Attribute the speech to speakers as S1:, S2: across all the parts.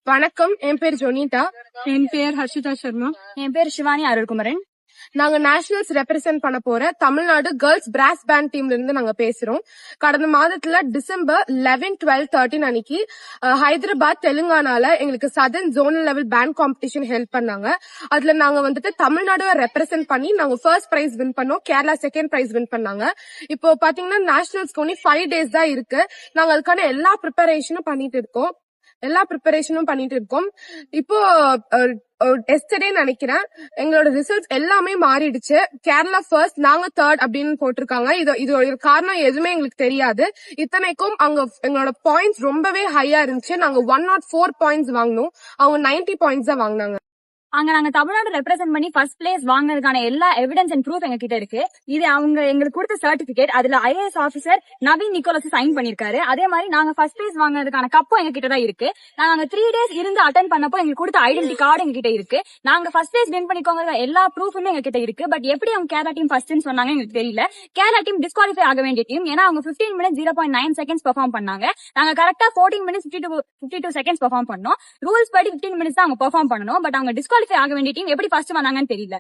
S1: வணக்கம். என் பேர் ஜொனிதா.
S2: என் பேர் ஹர்ஷிதா சர்மா.
S3: என் பேர் சிவானி அருள்குமரன்.
S1: நாங்க நேஷனல்ஸ் ரெப்ரசென்ட் பண்ண போற தமிழ்நாடு கேர்ள்ஸ் பிராஸ் பேண்ட் டீம்ல இருந்து நாங்க பேசுறோம். கடந்த மாதத்துல டிசம்பர் 11, 12, 13 அன்னைக்கு ஹைதராபாத் தெலுங்கானால எங்களுக்கு southern zonal level band competition help பண்ணாங்க. அதுல நாங்க வந்துட்டு தமிழ்நாடு ரெப்ரசென்ட் பண்ணி நாங்க ஃபர்ஸ்ட் பிரைஸ் வின் பண்ணோம். கேரளா செகண்ட் பிரைஸ் வின் பண்ணாங்க. இப்போ பாத்தீங்கன்னா நேஷனல்ஸ்க்கு ஒன்லி 5 days தான் இருக்கு. நாங்க அதுக்கான எல்லா ப்ரிப்பரேஷனும் பண்ணிட்டு இருக்கோம். இப்போ எஸ்டர்டே நினைக்கிறேன் எங்களோட ரிசல்ட்ஸ் எல்லாமே மாறிடுச்சு. கேரளா ஃபர்ஸ்ட், நாங்க தேர்ட் அப்படின்னு போட்டிருக்காங்க. இது ஒரு காரணம் எதுவுமே எங்களுக்கு தெரியாது. இத்தனைக்கும் அங்க எங்களோட பாயிண்ட்ஸ் ரொம்பவே ஹையா இருந்துச்சு. நாங்க 104 பாயிண்ட்ஸ் வாங்கினோம். அவங்க 90 பாயிண்ட்ஸ் தான் வாங்கினாங்க.
S3: அங்க நாங்க தமிழ்நாடு ரெப்ரசென்ட் பண்ணி ஃபர்ஸ்ட் பிளேஸ் வாங்கினதுக்கான எல்லா எவிடன்ஸ் அண்ட் ப்ரூஃப் எங்க கிட்ட இருக்கு. இது அவங்க எங்களுக்கு கொடுத்த சர்டிபிகேட். அதுல IAS officer Naveen Nicholas sign பண்ணிருக்காரு. அதே மாதிரி நாங்க ஃபர்ஸ்ட் பிளேஸ் வாங்கினதுக்கான கப்பும் எங்க கிட்ட தான் இருக்கு. நாங்க 3 days இருந்து அட்டென்ட் பண்ணப்போ எங்களுக்கு கொடுத்த ஐடென்டி கார்டு எங்க கிட்ட இருக்கு. நாங்க ஃபர்ஸ்ட் பிளேஸ் வின் பண்ணிக்கோங்க எல்லா ப்ரூஃபுமே எங்க கிட்ட இருக்கு. பட் எப்படி அவங்க கேரளா டீம் ஃபர்ஸ்ட்னு சொன்னாங்க எங்களுக்கு தெரியல. கேரளா டீம் டிஸ்குவாலிஃபை ஆக வேண்டிய டீம். ஏன்னா அவங்க 15 minutes 0.9 seconds பெர்ஃபார்ம் பண்ணாங்க. நாங்க கரெக்டா 14 minutes 52 seconds பெர்ஃபார்ம் பண்ணோம். ரூல்ஸ் படி 15 minutes தான் அவங்க பெர்ஃபார்ம் பண்ணணும். பட் அவங்க டிஸ்குவாலிஃபை ஆக வேண்டிய டீம் எப்படி ஃபர்ஸ்ட் வந்தாங்கன்னு தெரியல.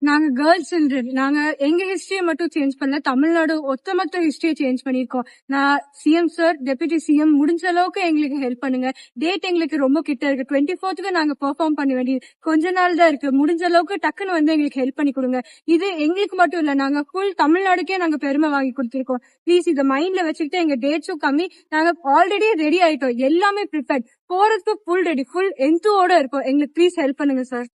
S2: நாங்க கேர்ள்ஸ் சில்ட்ரன். நாங்க எங்க ஹிஸ்டரியை மட்டும் சேஞ்ச் பண்ணல, தமிழ்நாடு ஒட்டுமொத்த ஹிஸ்டரியை சேஞ்ச் பண்ணிருக்கோம். நான் சிஎம் சார், டெபுட்டி சிஎம் முடிஞ்ச அளவுக்கு எங்களுக்கு ஹெல்ப் பண்ணுங்க. டேட் எங்களுக்கு ரொம்ப கிட்ட இருக்கு. 24th நாங்க பெர்ஃபார்ம் பண்ண வேண்டியது கொஞ்ச நாள் தான் இருக்கு. முடிஞ்ச அளவுக்கு டக்குன்னு வந்து எங்களுக்கு ஹெல்ப் பண்ணி கொடுங்க. இது எங்களுக்கு மட்டும் இல்ல, நாங்க ஃபுல் தமிழ்நாடுக்கே நாங்க பெருமை வாங்கி கொடுத்திருக்கோம். ப்ளீஸ் இதை மைண்ட்ல வச்சுக்கிட்டு, எங்க டேட்ஸும் கம்மி, நாங்க ஆல்ரெடி ரெடி ஆயிட்டோம், எல்லாமே ப்ரிப்பேர்ட், போறதுக்கு ஃபுல் ரெடி, ஃபுல் எந்தோட இருக்கோம். எங்களுக்கு ப்ளீஸ் ஹெல்ப் பண்ணுங்க சார்.